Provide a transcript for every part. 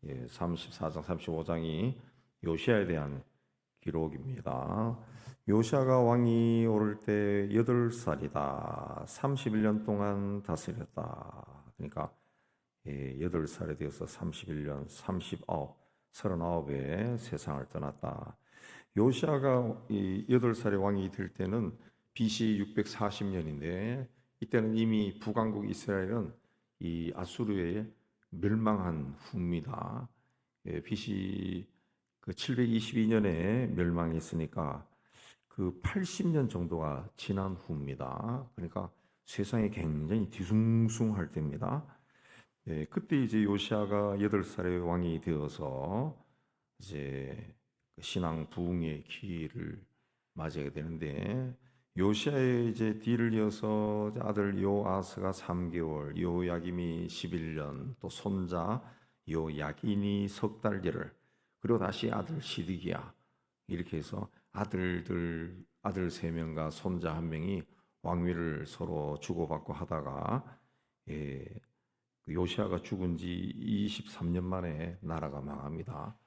34장, 35장이 요시아에 대한 기록입니다. 요시아가 왕이 오를 때 8살이다. 31년 동안 다스렸다. 그러니까 8살에 되어서 31년, 39에 세상을 떠났다. 요시아가 8살의 왕이 될 때는 BC 640년인데 이때는 이미 북왕국 이스라엘은 이 아수르에 멸망한 후입니다. BC 722년에 멸망했으니까 그 80년 정도가 지난 후입니다. 그러니까 세상이 굉장히 뒤숭숭할 때입니다. 그때 이제 요시아가 8살의 왕이 되어서 이제 신앙 부흥의 기회를 맞이하게 되는데 요시아의 이제 뒤를 이어서 아들 요아스가 3개월, 요야김이 11년, 또 손자 요야긴이 석 달째를, 그리고 다시 아들 시드기야, 이렇게 해서 아들 3명과 손자 1명이 왕위를 서로 주고받고 하다가 요시아가 죽은 지 23년 만에 나라가 망합니다.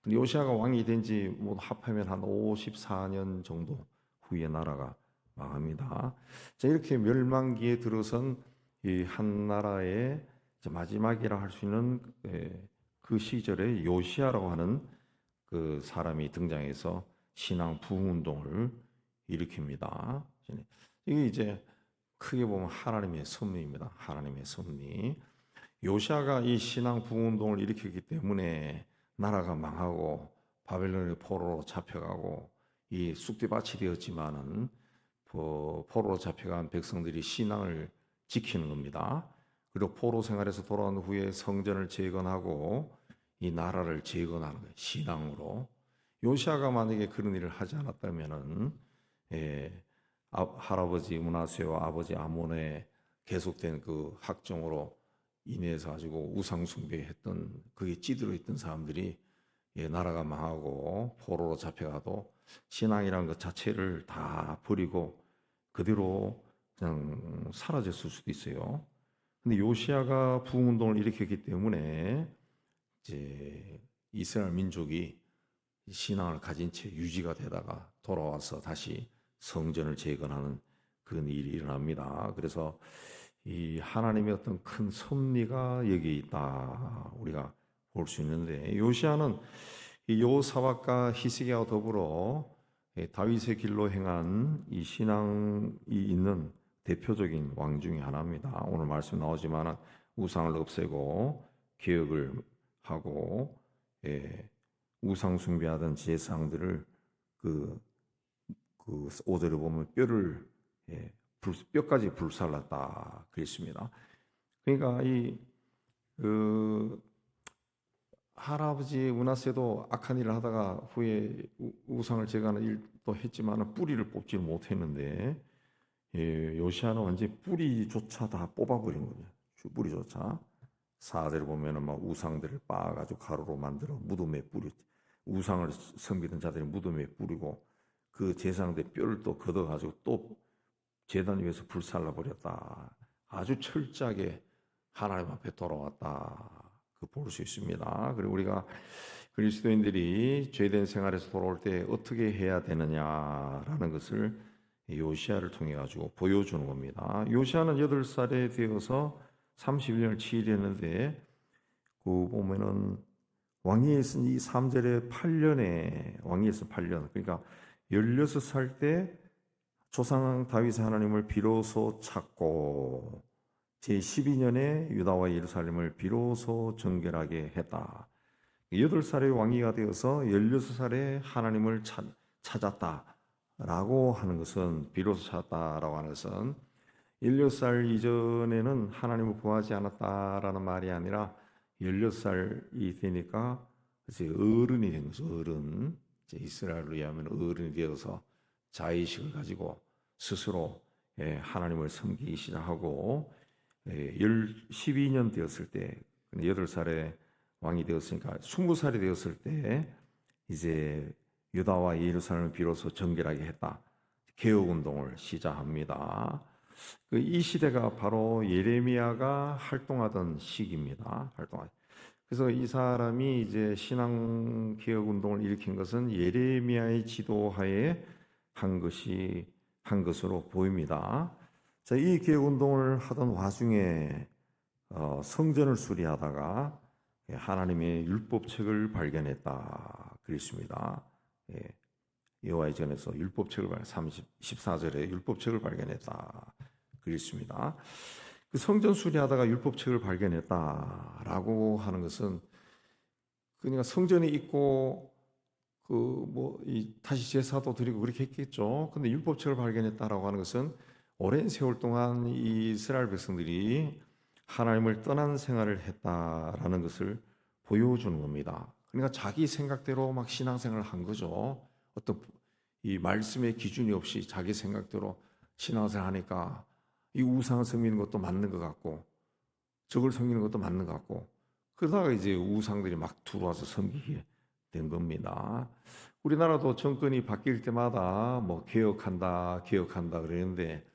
근데 요시아가 왕이 된 지 합하면 한 54년 정도 후에 나라가 망합니다. 자, 이렇게 멸망기에 들어선 이 한 나라의 마지막이라 할 수 있는 그 시절에 요시아라고 하는 그 사람이 등장해서 신앙 부흥 운동을 일으킵니다. 이게 이제 크게 보면 하나님의 섭리입니다. 하나님의 섭리. 요시아가 이 신앙 부흥 운동을 일으켰기 때문에 나라가 망하고 바벨론의 포로로 잡혀가고 이 쑥대밭이 되었지만은 포로로 잡혀간 백성들이 신앙을 지키는 겁니다. 그리고 포로 생활에서 돌아온 후에 성전을 재건하고 이 나라를 재건하는 거예요. 신앙으로. 요시아가 만약에 그런 일을 하지 않았다면은 할아버지 므낫세와 아버지 아몬의 계속된 그 학정으로 인해서 가지고 우상 숭배했던 그게 찌들어 있던 사람들이 나라가 망하고 포로로 잡혀가도 신앙이라는 것 자체를 다 버리고 그대로 그냥 사라졌을 수도 있어요. 근데 요시아가 부흥 운동을 일으켰기 때문에 이제 이스라엘 민족이 신앙을 가진 채 유지가 되다가 돌아와서 다시 성전을 재건하는 그런 일이 일어납니다. 그래서 이 하나님의 어떤 큰 섭리가 여기에 있다 우리가 볼 수 있는데, 요시아는 요사박과 히스기야와 더불어 다윗의 길로 행한 이 신앙이 있는 대표적인 왕 중에 하나입니다. 오늘 말씀 나오지만 우상을 없애고 개혁을 하고 우상 숭배하던 제사장들을 그 5절에 보면 뼈까지 불살랐다 그랬습니다. 그러니까 할아버지 므낫세도 악한 일을 하다가 후에 우상을 제거하는 일도 했지만 뿌리를 뽑지 못했는데 요시아는 완전히 뿌리조차 다 뽑아버린 거죠. 뿌리조차. 4절을 보면은 막 우상들을 빻아가지고 가루로 만들어 무덤에 뿌리, 우상을 섬기던 자들이 무덤에 뿌리고 그 제사장들 뼈를 또 걷어가지고 또 제단 위에서 불살라 버렸다. 아주 철저하게 하나님 앞에 돌아왔다. 그 볼 수 있습니다. 그리고 우리가 그리스도인들이 죄된 생활에서 돌아올 때 어떻게 해야 되느냐라는 것을 요시아를 통해 가지고 보여주는 겁니다. 요시아는 8살에 되어서 31년을 치르했는데 그 보면은 왕위에 있은 이 3절에 8년에 왕위에 있은 8년, 그러니까 16살 때 조상 다윗의 하나님을 비로소 찾고 제12년에 유다와 예루살렘을 비로소 정결하게 했다. 8살의 왕위가 되어서 16살에 하나님을 찾았다라고 하는 것은, 비로소 찾았다라고 하는 것은 16살 이전에는 하나님을 구하지 않았다라는 말이 아니라 16살이 되니까 이제 어른이 된 거죠. 어른. 이제 이스라엘로 의하면 어른이 되어서 자의식을 가지고 스스로 하나님을 섬기기 시작하고 12년 되었을 때, 8살에 왕이 되었으니까 20살이 되었을 때 이제 유다와 예루살렘을 비로소 정결하게 했다. 개혁운동을 시작합니다. 이 시대가 바로 예레미야가 활동하던 시기입니다. 그래서 이 사람이 이제 신앙 개혁 운동을 일으킨 것은 예레미야의 지도하에 한 것으로 보입니다. 자, 이 개혁 운동을 하던 와중에 성전을 수리하다가 하나님의 율법책을 발견했다 그랬습니다. 예, 여호와의 전에서 율법책을 14절에 율법책을 발견했다 그랬습니다. 그 성전 수리하다가 율법책을 발견했다라고 하는 것은 그러니까 성전에 있고 다시 제사도 드리고 그렇게 했겠죠. 근데 율법책을 발견했다라고 하는 것은 오랜 세월 동안 이 이스라엘 백성들이 하나님을 떠난 생활을 했다라는 것을 보여주는 겁니다. 그러니까 자기 생각대로 막 신앙생활을 한 거죠. 어떤 이 말씀의 기준이 없이 자기 생각대로 신앙생활 하니까 이 우상을 섬기는 것도 맞는 것 같고 저걸 섬기는 것도 맞는 것 같고 그러다가 이제 우상들이 막 들어와서 섬기게 된 겁니다. 우리나라도 정권이 바뀔 때마다 뭐 개혁한다 그러는데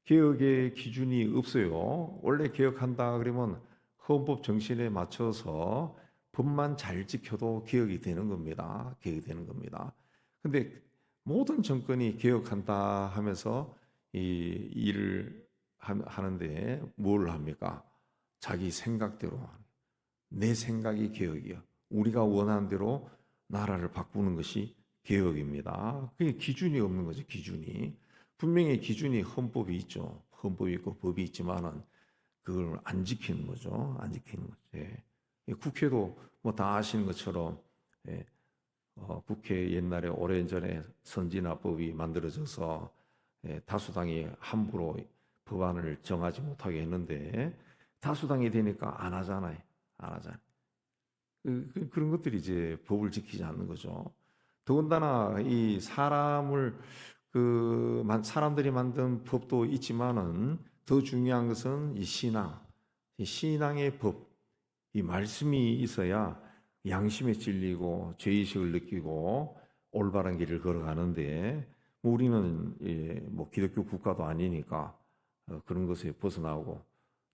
개혁의 기준이 없어요. 원래 개혁한다 그러면 헌법 정신에 맞춰서 법만 잘 지켜도 개혁이 되는 겁니다. 개혁이 되는 겁니다. 근데 모든 정권이 개혁한다 하면서 이 일을 하는데 뭘 합니까? 자기 생각대로 내 생각이 개혁이야. 우리가 원하는 대로 나라를 바꾸는 것이 개혁입니다. 그게 기준이 없는 거죠. 기준이. 분명히 기준이 헌법이 있죠. 헌법이 있고 법이 있지만은 그걸 안 지키는 거죠. 안 지키는 거죠. 예. 국회도 뭐 다 아시는 것처럼 예. 국회 옛날에 오래전에 선진화법이 만들어져서 예. 다수당이 함부로 법안을 정하지 못하게 했는데 다수당이 되니까 안 하잖아요. 안 하잖아요. 그런 것들이 이제 법을 지키지 않는 거죠. 더군다나 이 사람들이 만든 법도 있지만은 더 중요한 것은 이 신앙의 법, 이 말씀이 있어야 양심에 찔리고 죄의식을 느끼고 올바른 길을 걸어가는데 뭐 우리는 뭐 기독교 국가도 아니니까 그런 것에 벗어나고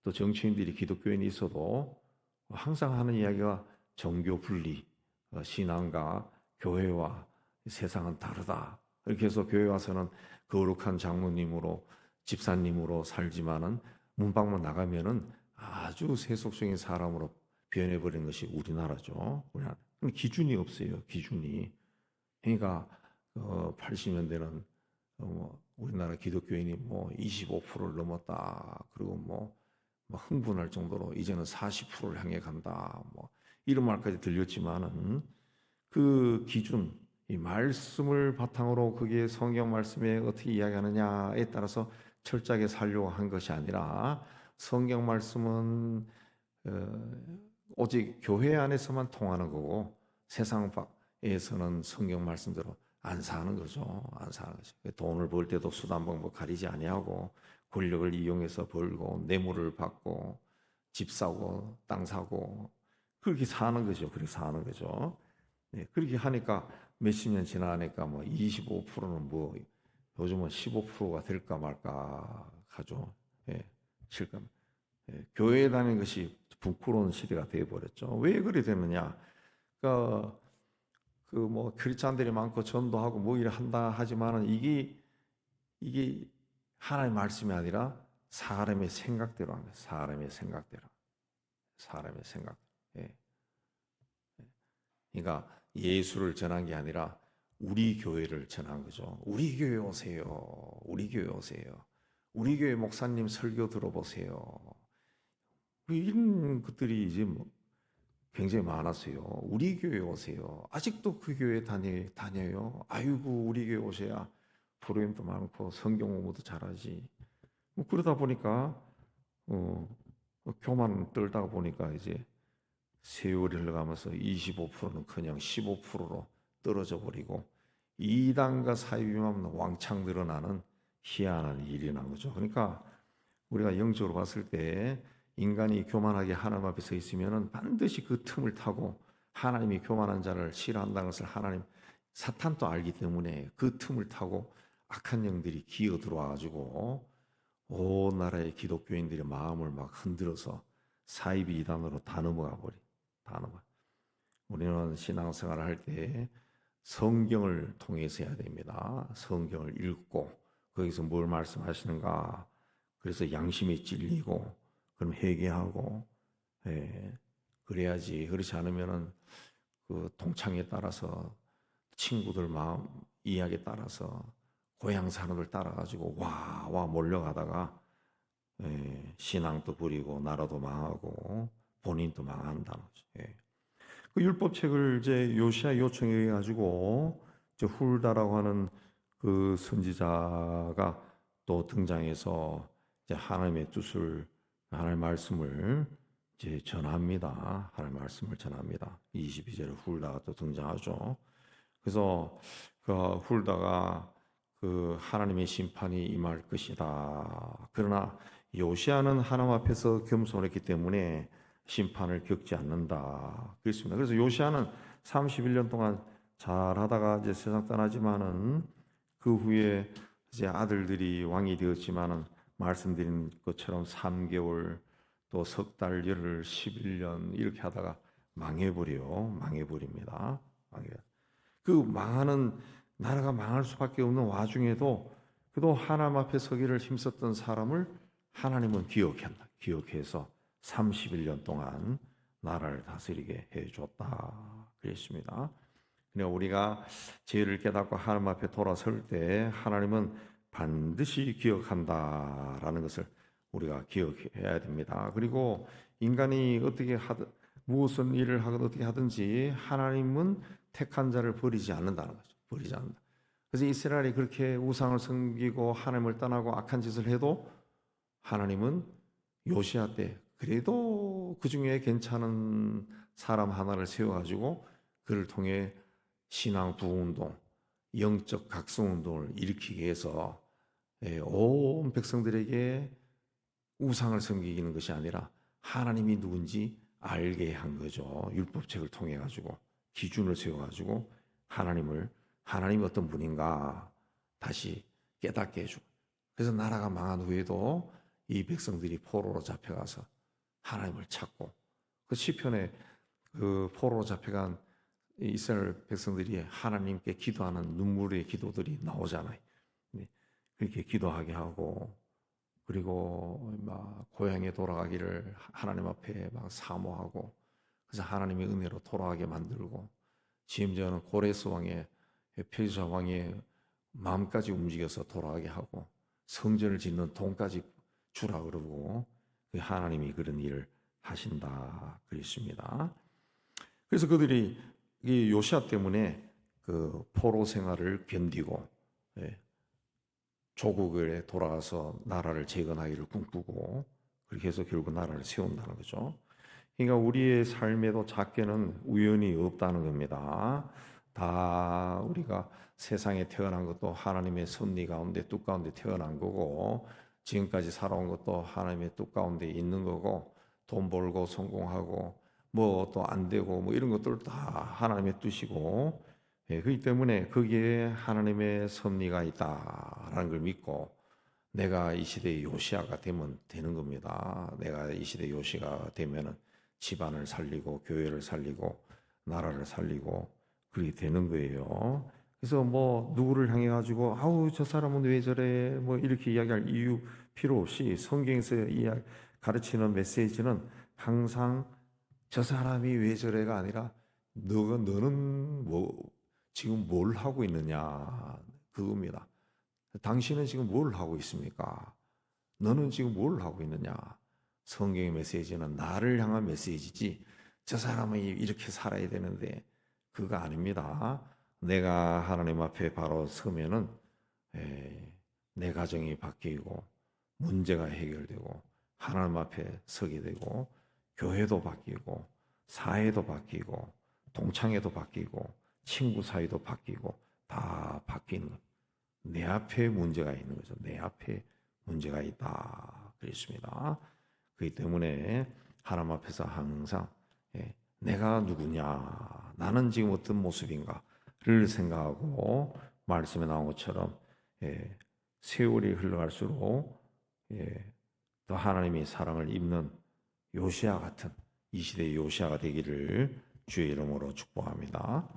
또 정치인들이 기독교인이 있어도 항상 하는 이야기가 종교 분리, 신앙과 교회와 세상은 다르다. 이렇게 해서 교회 와서는 거룩한 장로님으로 집사님으로 살지만은 문방문 나가면은 아주 세속적인 사람으로 변해버린 것이 우리나라죠. 그럼 기준이 없어요. 기준이. 그러니까 80년대는 우리나라 기독교인이 뭐 25%를 넘었다. 그리고 뭐 흥분할 정도로 이제는 40%를 향해 간다. 뭐 이런 말까지 들렸지만은 그 기준, 이 말씀을 바탕으로 그게 성경 말씀에 어떻게 이야기하느냐에 따라서 철저하게 살려고 한 것이 아니라 성경 말씀은 오직 교회 안에서만 통하는 거고 세상 밖에서는 성경 말씀대로 안 사는 거죠. 안 사는 거죠. 돈을 벌 때도 수단 방법 가리지 아니하고 권력을 이용해서 벌고 뇌물을 받고 집 사고 땅 사고 그렇게 사는 거죠. 그렇게 사는 거죠. 네, 그렇게 하니까 몇십 년 지나니까 뭐 25%는 뭐 요즘은 15%가 될까 말까 하죠. 예, 실감. 예, 교회에 다니는 것이 부끄러운 시대가 되어버렸죠. 왜 그래 되느냐? 그러니까 그 뭐 크리스찬들이 많고 전도하고 뭐 이래 한다 하지만은 이게 하나님의 말씀이 아니라 사람의 생각대로 하는 거예요. 사람의 생각대로. 사람의 생각. 예. 그러니까 예수를 전한 게 아니라 우리 교회를 전한 거죠. 우리 교회 오세요. 우리 교회 오세요. 우리 교회 목사님 설교 들어보세요. 이런 것들이 이제 뭐 굉장히 많았어요. 우리 교회 오세요. 아직도 그 교회 다녀요. 아이고 우리 교회 오셔야 프로그램도 많고 성경 공부도 잘하지. 뭐 그러다 보니까 교만 떨다가 보니까 이제 세월이 흘러가면서 25%는 그냥 15%로 떨어져 버리고 이단과 사이비만 왕창 늘어나는 희한한 일이 난 거죠. 그러니까 우리가 영적으로 봤을 때 인간이 교만하게 하나님 앞에 서 있으면은 반드시 그 틈을 타고 하나님이 교만한 자를 싫어한다는 것을 사탄도 알기 때문에 그 틈을 타고 악한 영들이 기어 들어와 가지고 온 나라의 기독교인들의 마음을 막 흔들어서 사이비 이단으로 다 넘어가 버린 단어가. 우리는 신앙생활을 할 때 성경을 통해서 해야 됩니다. 성경을 읽고 거기서 뭘 말씀하시는가. 그래서 양심이 찔리고 그럼 회개하고, 예, 그래야지. 그렇지 않으면은 그 동창에 따라서 친구들 마음 이야기에 따라서 고향 사람들 따라가지고 와 몰려가다가, 예, 신앙도 부리고 나라도 망하고 본인도 망한다는 거죠. 예. 그 율법책을 이제 요시야 요청해 가지고 이제 훌다라고 하는 그 선지자가 또 등장해서 이제 하나님의 뜻을, 하나님의 말씀을 이제 전합니다. 하나님의 말씀을 전합니다. 22절에 훌다가 또 등장하죠. 그래서 그 훌다가 그 하나님의 심판이 임할 것이다. 그러나 요시아는 하나님 앞에서 겸손했기 때문에 심판을 겪지 않는다. 그렇습니다. 그래서 요시아는 31년 동안 잘하다가 이제 세상 떠나지만은 그 후에 이제 아들들이 왕이 되었지만은 말씀드린 것처럼 3개월 또 석 달, 열흘, 11년 이렇게 하다가 망해버립니다. 그 망하는 나라가 망할 수밖에 없는 와중에도 그래도 하나님 앞에 서기를 힘썼던 사람을 하나님은 기억한다. 기억해서 31년 동안 나라를 다스리게 해줬다. 그랬습니다. 그러니까 우리가 죄를 깨닫고 하나님 앞에 돌아설 때 하나님은 반드시 기억한다라는 것을 우리가 기억해야 됩니다. 그리고 인간이 어떻게 하든 무슨 일을 하든 어떻게 하든지 하나님은 택한 자를 버리지 않는다는 거죠. 버리지 않는다. 그래서 이스라엘이 그렇게 우상을 섬기고 하나님을 떠나고 악한 짓을 해도 하나님은 요시아 때 그래도 그 중에 괜찮은 사람 하나를 세워가지고 그를 통해 신앙 부흥운동, 영적 각성운동을 일으키게 해서 온 백성들에게 우상을 섬기는 것이 아니라 하나님이 누군지 알게 한 거죠. 율법책을 통해 가지고 기준을 세워 가지고 하나님이 어떤 분인가 다시 깨닫게 해주고, 그래서 나라가 망한 후에도 이 백성들이 포로로 잡혀가서 하나님을 찾고, 그 시편에 그 포로로 잡혀간 이스라엘 백성들이 하나님께 기도하는 눈물의 기도들이 나오잖아요. 그렇게 기도하게 하고, 그리고 막 고향에 돌아가기를 하나님 앞에 막 사모하고, 그래서 하나님의 은혜로 돌아가게 만들고, 심지어는 고레스 왕의 페르시아 왕의 마음까지 움직여서 돌아가게 하고 성전을 짓는 돈까지 주라 그러고, 하나님이 그런 일을 하신다 그랬습니다. 그래서 그들이 이 요시아 때문에 그 포로 생활을 견디고 조국에 돌아가서 나라를 재건하기를 꿈꾸고 그렇게 해서 결국 나라를 세운다는 거죠. 그러니까 우리의 삶에도 작게는 우연이 없다는 겁니다. 다 우리가 세상에 태어난 것도 하나님의 섭리 가운데 뜻 가운데 태어난 거고, 지금까지 살아온 것도 하나님의 뜻 가운데 있는 거고, 돈 벌고 성공하고 뭐 또 안 되고 뭐 이런 것들 다 하나님의 뜻이고, 그렇기 때문에 거기에 하나님의 섭리가 있다라는 걸 믿고 내가 이 시대의 요시아가 되면 되는 겁니다. 내가 이 시대의 요시아가 되면은 집안을 살리고 교회를 살리고 나라를 살리고 그렇게 되는 거예요. 그래서 뭐 누구를 향해 가지고 아우 저 사람은 왜 저래 뭐 이렇게 이야기할 이유 필요 없이 성경에서 가르치는 메시지는 항상 저 사람이 왜 저래가 아니라 너는 뭐 지금 뭘 하고 있느냐 그겁니다. 당신은 지금 뭘 하고 있습니까? 너는 지금 뭘 하고 있느냐? 성경의 메시지는 나를 향한 메시지지 저 사람이 이렇게 살아야 되는데 그거 아닙니다. 내가 하나님 앞에 바로 서면은 내 가정이 바뀌고 문제가 해결되고 하나님 앞에 서게 되고 교회도 바뀌고 사회도 바뀌고 동창회도 바뀌고 친구 사이도 바뀌고 다 바뀌는 것. 내 앞에 문제가 있는 거죠. 내 앞에 문제가 있다 그랬습니다. 그렇기 때문에 하나님 앞에서 항상 내가 누구냐, 나는 지금 어떤 모습인가를 생각하고 말씀에 나온 것처럼 세월이 흘러갈수록 더 하나님의 사랑을 입는 요시아 같은 이 시대의 요시아가 되기를 주의 이름으로 축복합니다.